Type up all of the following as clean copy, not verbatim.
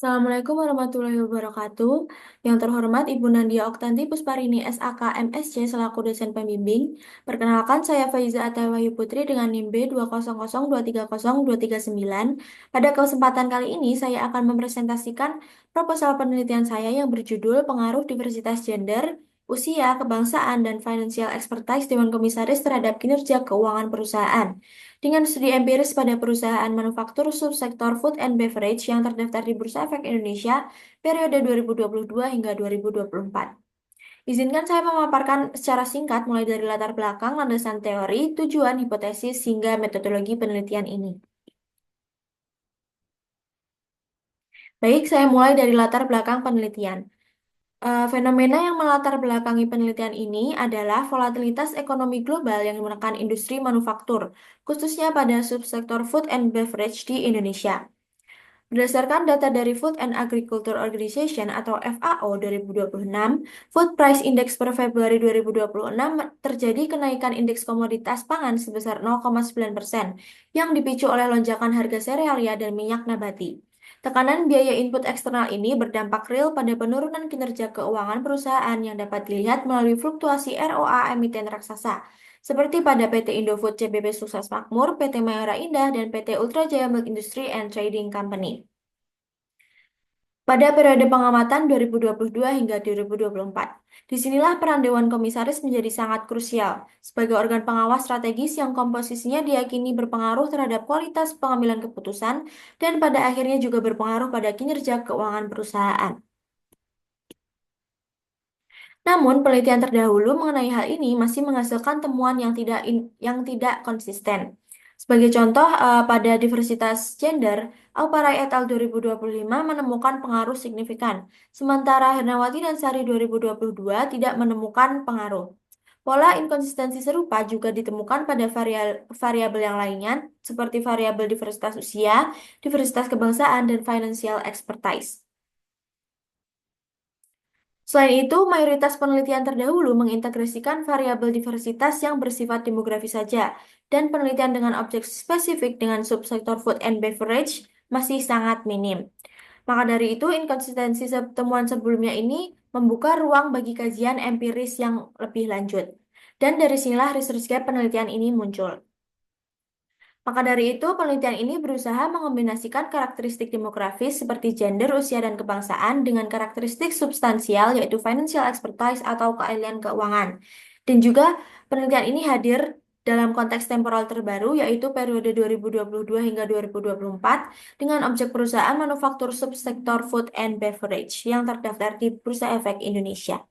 Assalamualaikum warahmatullahi wabarakatuh. Yang terhormat Ibu Nadia Oktanti Pusparini SAK MSc selaku dosen pembimbing. Perkenalkan saya Faiza Atawahyu Putri dengan NIM B200230239. Pada kesempatan kali ini saya akan mempresentasikan proposal penelitian saya yang berjudul Pengaruh Diversitas Gender, Usia, Kebangsaan, dan Financial Expertise Dewan Komisaris terhadap kinerja keuangan perusahaan. Dengan studi empiris pada perusahaan manufaktur subsektor food and beverage yang terdaftar di Bursa Efek Indonesia periode 2022 hingga 2024. Izinkan saya memaparkan secara singkat mulai dari latar belakang, landasan teori, tujuan, hipotesis, hingga metodologi penelitian ini. Baik, saya mulai dari latar belakang penelitian. Fenomena yang melatar belakangi penelitian ini adalah volatilitas ekonomi global yang menekan industri manufaktur, khususnya pada subsektor food and beverage di Indonesia. Berdasarkan data dari Food and Agriculture Organization atau FAO 2026, Food Price Index per Februari 2026 terjadi kenaikan indeks komoditas pangan sebesar 0,9% yang dipicu oleh lonjakan harga serealia dan minyak nabati. Tekanan biaya input eksternal ini berdampak real pada penurunan kinerja keuangan perusahaan yang dapat dilihat melalui fluktuasi ROA emiten raksasa, seperti pada PT Indofood CBP Sukses Makmur, PT Mayora Indah, dan PT Ultra Jaya Milk Industry and Trading Company. Pada periode pengamatan 2022 hingga 2024, disinilah peran Dewan Komisaris menjadi sangat krusial sebagai organ pengawas strategis yang komposisinya diyakini berpengaruh terhadap kualitas pengambilan keputusan dan pada akhirnya juga berpengaruh pada kinerja keuangan perusahaan. Namun, penelitian terdahulu mengenai hal ini masih menghasilkan temuan yang tidak konsisten. Sebagai contoh, pada diversitas gender, Auparai et al. 2025 menemukan pengaruh signifikan, sementara Hernawati dan Sari 2022 tidak menemukan pengaruh. Pola inkonsistensi serupa juga ditemukan pada variabel yang lainnya, seperti variabel diversitas usia, diversitas kebangsaan, dan financial expertise. Selain itu, mayoritas penelitian terdahulu mengintegrasikan variabel diversitas yang bersifat demografis saja, dan penelitian dengan objek spesifik dengan subsektor food and beverage masih sangat minim. Maka dari itu, inkonsistensi temuan sebelumnya ini membuka ruang bagi kajian empiris yang lebih lanjut. Dan dari sinilah research gap penelitian ini muncul. Maka dari itu, penelitian ini berusaha mengombinasikan karakteristik demografis seperti gender, usia, dan kebangsaan dengan karakteristik substansial yaitu financial expertise atau keahlian keuangan. Dan juga penelitian ini hadir dalam konteks temporal terbaru yaitu periode 2022 hingga 2024 dengan objek perusahaan manufaktur subsektor food and beverage yang terdaftar di Bursa Efek Indonesia.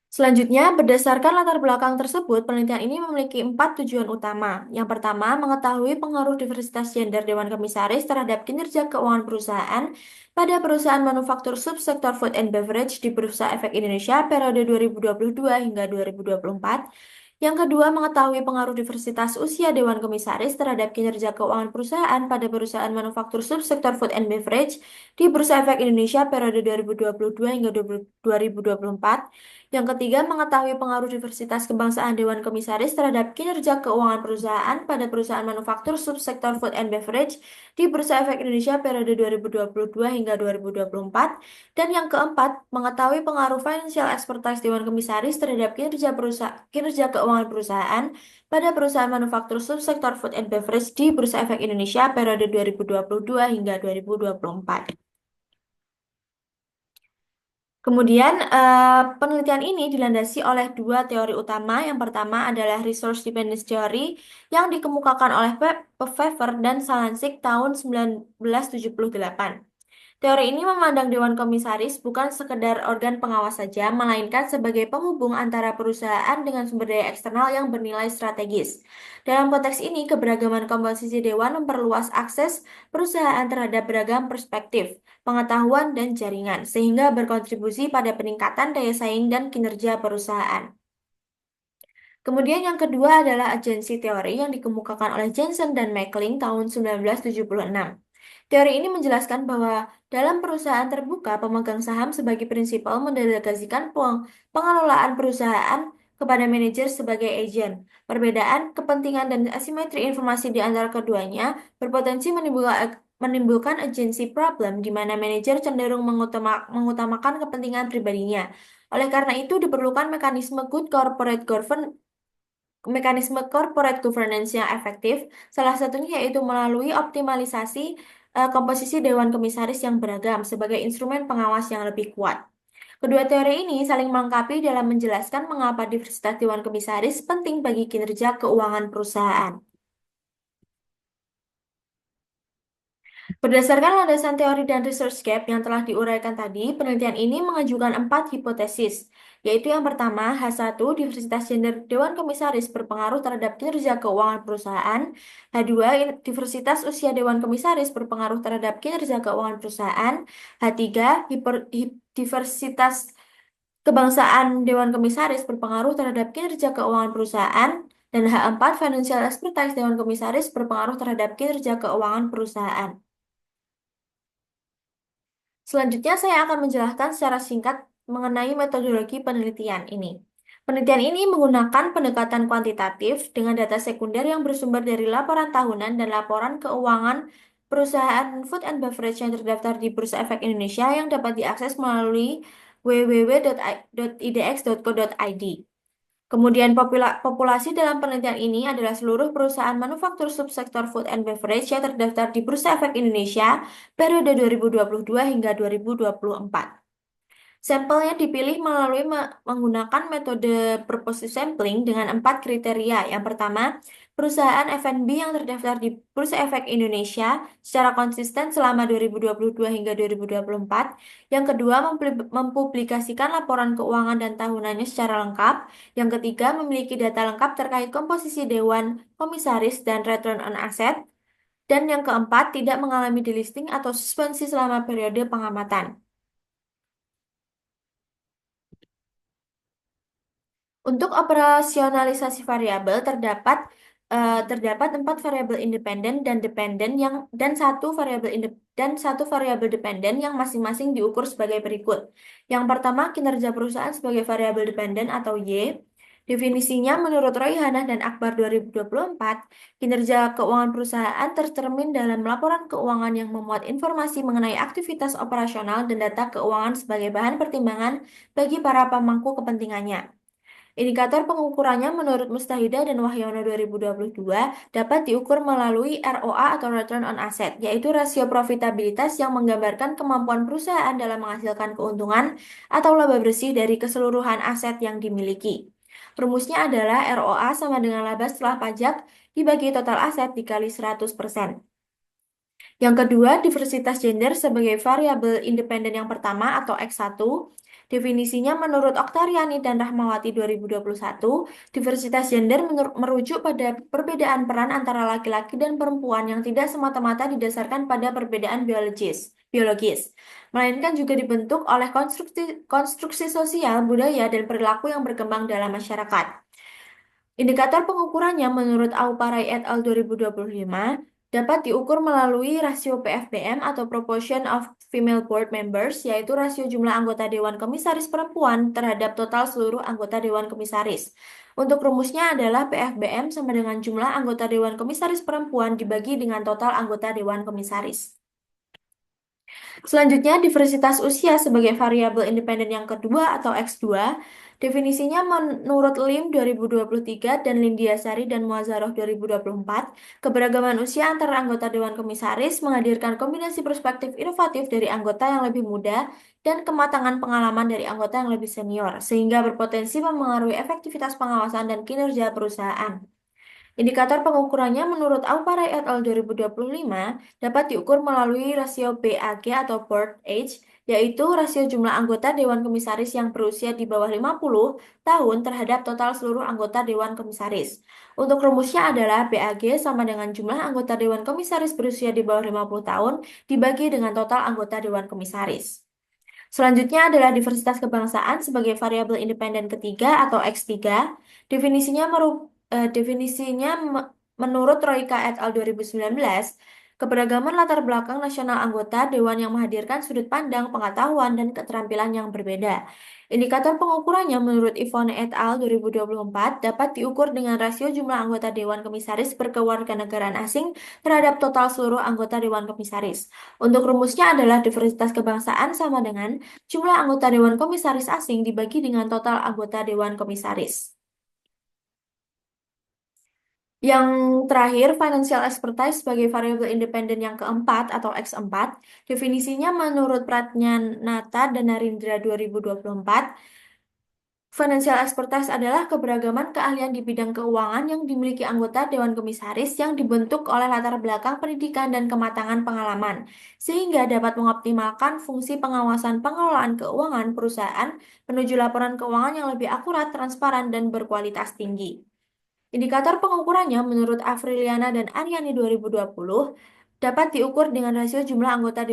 Selanjutnya, berdasarkan latar belakang tersebut, penelitian ini memiliki 4 tujuan utama. Yang pertama, mengetahui pengaruh diversitas gender Dewan Komisaris terhadap kinerja keuangan perusahaan pada perusahaan manufaktur subsektor food and beverage di Bursa Efek Indonesia periode 2022 hingga 2024. Yang kedua, mengetahui pengaruh diversitas usia Dewan Komisaris terhadap kinerja keuangan perusahaan pada perusahaan manufaktur subsektor food and beverage di Bursa Efek Indonesia periode 2022 hingga 2024. Yang ketiga, mengetahui pengaruh diversitas kebangsaan Dewan Komisaris terhadap kinerja keuangan perusahaan pada perusahaan manufaktur subsektor food and beverage di Bursa Efek Indonesia periode 2022 hingga 2024. Dan yang keempat, mengetahui pengaruh financial expertise Dewan Komisaris terhadap kinerja keuangan perusahaan pada perusahaan manufaktur subsektor food and beverage di Bursa Efek Indonesia periode 2022 hingga 2024. Kemudian, penelitian ini dilandasi oleh dua teori utama. Yang pertama adalah Resource Dependence Theory yang dikemukakan oleh Pfeffer dan Salansik tahun 1978. Teori ini memandang Dewan Komisaris bukan sekedar organ pengawas saja, melainkan sebagai penghubung antara perusahaan dengan sumber daya eksternal yang bernilai strategis. Dalam konteks ini, keberagaman komposisi Dewan memperluas akses perusahaan terhadap beragam perspektif, pengetahuan, dan jaringan, sehingga berkontribusi pada peningkatan daya saing dan kinerja perusahaan. Kemudian yang kedua adalah agensi teori yang dikemukakan oleh Jensen dan Mackling tahun 1976. Teori ini menjelaskan bahwa dalam perusahaan terbuka, pemegang saham sebagai prinsipal mendelegasikan pengelolaan perusahaan kepada manajer sebagai agen. Perbedaan, kepentingan, dan asimetri informasi di antara keduanya berpotensi menimbulkan agency problem di mana manajer cenderung mengutamakan kepentingan pribadinya. Oleh karena itu, diperlukan mekanisme corporate governance yang efektif, salah satunya yaitu melalui optimalisasi komposisi dewan komisaris yang beragam sebagai instrumen pengawas yang lebih kuat. Kedua teori ini saling melengkapi dalam menjelaskan mengapa diversitas dewan komisaris penting bagi kinerja keuangan perusahaan. Berdasarkan landasan teori dan research gap yang telah diuraikan tadi, penelitian ini mengajukan 4 hipotesis, yaitu yang pertama, H1, diversitas gender Dewan Komisaris berpengaruh terhadap kinerja keuangan perusahaan. H2, diversitas usia Dewan Komisaris berpengaruh terhadap kinerja keuangan perusahaan. H3, diversitas kebangsaan Dewan Komisaris berpengaruh terhadap kinerja keuangan perusahaan. Dan H4, financial expertise Dewan Komisaris berpengaruh terhadap kinerja keuangan perusahaan. Selanjutnya, saya akan menjelaskan secara singkat mengenai metodologi penelitian ini. Penelitian ini menggunakan pendekatan kuantitatif dengan data sekunder yang bersumber dari laporan tahunan dan laporan keuangan perusahaan food and beverage yang terdaftar di Bursa Efek Indonesia yang dapat diakses melalui www.idx.co.id. Kemudian populasi dalam penelitian ini adalah seluruh perusahaan manufaktur subsektor food and beverage yang terdaftar di Bursa Efek Indonesia periode 2022 hingga 2024. Sampelnya dipilih melalui menggunakan metode purposive sampling dengan 4 kriteria. Yang pertama, perusahaan F&B yang terdaftar di Bursa Efek Indonesia secara konsisten selama 2022 hingga 2024. Yang kedua, mempublikasikan laporan keuangan dan tahunannya secara lengkap. Yang ketiga, memiliki data lengkap terkait komposisi dewan komisaris dan return on asset. Dan yang keempat, tidak mengalami delisting atau suspensi selama periode pengamatan. Untuk operasionalisasi variabel terdapat 4 variabel independen dan dependen dan satu variabel dependen yang masing-masing diukur sebagai berikut. Yang pertama, kinerja perusahaan sebagai variabel dependen atau Y. Definisinya menurut Roy-Hanah dan Akbar 2024, kinerja keuangan perusahaan tercermin dalam laporan keuangan yang memuat informasi mengenai aktivitas operasional dan data keuangan sebagai bahan pertimbangan bagi para pemangku kepentingannya. Indikator pengukurannya menurut Mustahidah dan Wahyono 2022 dapat diukur melalui ROA atau Return on Asset, yaitu rasio profitabilitas yang menggambarkan kemampuan perusahaan dalam menghasilkan keuntungan atau laba bersih dari keseluruhan aset yang dimiliki. Rumusnya adalah ROA sama dengan laba setelah pajak dibagi total aset dikali 100%. Yang kedua, diversitas gender sebagai variabel independen yang pertama atau X1. Definisinya menurut Oktariani dan Rahmawati 2021, diversitas gender merujuk pada perbedaan peran antara laki-laki dan perempuan yang tidak semata-mata didasarkan pada perbedaan biologis, melainkan juga dibentuk oleh konstruksi sosial, budaya, dan perilaku yang berkembang dalam masyarakat. Indikator pengukurannya menurut Auparai et al. 2025 dapat diukur melalui rasio PFBM atau Proportion of Female Board Members, yaitu rasio jumlah anggota Dewan Komisaris perempuan terhadap total seluruh anggota Dewan Komisaris. Untuk rumusnya adalah PFBM sama dengan jumlah anggota Dewan Komisaris perempuan dibagi dengan total anggota Dewan Komisaris. Selanjutnya, diversitas usia sebagai variabel independen yang kedua atau X2. Definisinya menurut LIM 2023 dan Lindiasari dan Muazzaroh 2024, keberagaman usia antara anggota Dewan Komisaris menghadirkan kombinasi perspektif inovatif dari anggota yang lebih muda dan kematangan pengalaman dari anggota yang lebih senior, sehingga berpotensi memengaruhi efektivitas pengawasan dan kinerja perusahaan. Indikator pengukurannya menurut Auparai et al. 2025 dapat diukur melalui rasio BAG atau Board Age, yaitu rasio jumlah anggota Dewan Komisaris yang berusia di bawah 50 tahun terhadap total seluruh anggota Dewan Komisaris. Untuk rumusnya adalah BAG sama dengan jumlah anggota Dewan Komisaris berusia di bawah 50 tahun dibagi dengan total anggota Dewan Komisaris. Selanjutnya adalah diversitas kebangsaan sebagai variabel independen ketiga atau X3. Definisinya menurut Troika et al. 2019, Keberagaman latar belakang nasional anggota dewan yang menghadirkan sudut pandang, pengetahuan, dan keterampilan yang berbeda. Indikator pengukurannya menurut Ivone et al. 2024 dapat diukur dengan rasio jumlah anggota Dewan Komisaris berkewarganegaraan asing terhadap total seluruh anggota Dewan Komisaris. Untuk rumusnya adalah diversitas kebangsaan sama dengan jumlah anggota Dewan Komisaris asing dibagi dengan total anggota Dewan Komisaris. Yang terakhir, financial expertise sebagai variabel independen yang keempat atau X4, definisinya menurut Pratnyanata dan Narindra 2024, financial expertise adalah keberagaman keahlian di bidang keuangan yang dimiliki anggota Dewan Komisaris yang dibentuk oleh latar belakang pendidikan dan kematangan pengalaman, sehingga dapat mengoptimalkan fungsi pengawasan pengelolaan keuangan perusahaan menuju laporan keuangan yang lebih akurat, transparan, dan berkualitas tinggi. Indikator pengukurannya menurut Afriliana dan Aryani 2020 dapat diukur dengan rasio jumlah anggota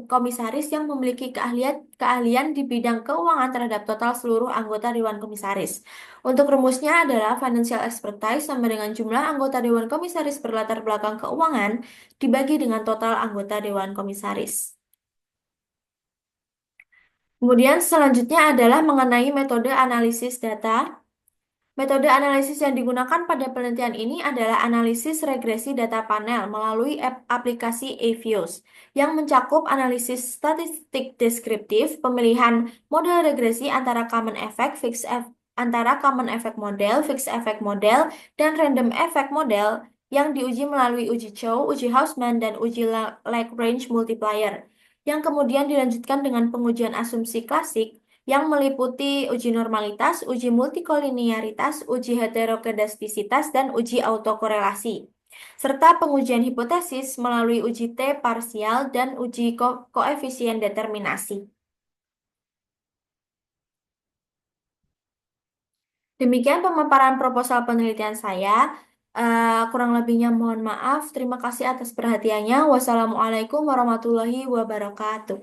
Komisaris yang memiliki keahlian di bidang keuangan terhadap total seluruh anggota Dewan Komisaris. Untuk rumusnya adalah financial expertise sama dengan jumlah anggota Dewan Komisaris berlatar belakang keuangan dibagi dengan total anggota Dewan Komisaris. Kemudian selanjutnya adalah mengenai metode analisis data. Metode analisis yang digunakan pada penelitian ini adalah analisis regresi data panel melalui aplikasi Avios yang mencakup analisis statistik deskriptif, pemilihan model regresi antara common effect model, fixed effect model, dan random effect model yang diuji melalui uji Chow, uji Hausman, dan uji Lagrange multiplier, yang kemudian dilanjutkan dengan pengujian asumsi klasik yang meliputi uji normalitas, uji multikolinearitas, uji heterokedastisitas, dan uji autokorelasi, serta pengujian hipotesis melalui uji T parsial dan uji koefisien determinasi. Demikian pemaparan proposal penelitian saya. Kurang lebihnya mohon maaf. Terima kasih atas perhatiannya. Wassalamualaikum warahmatullahi wabarakatuh.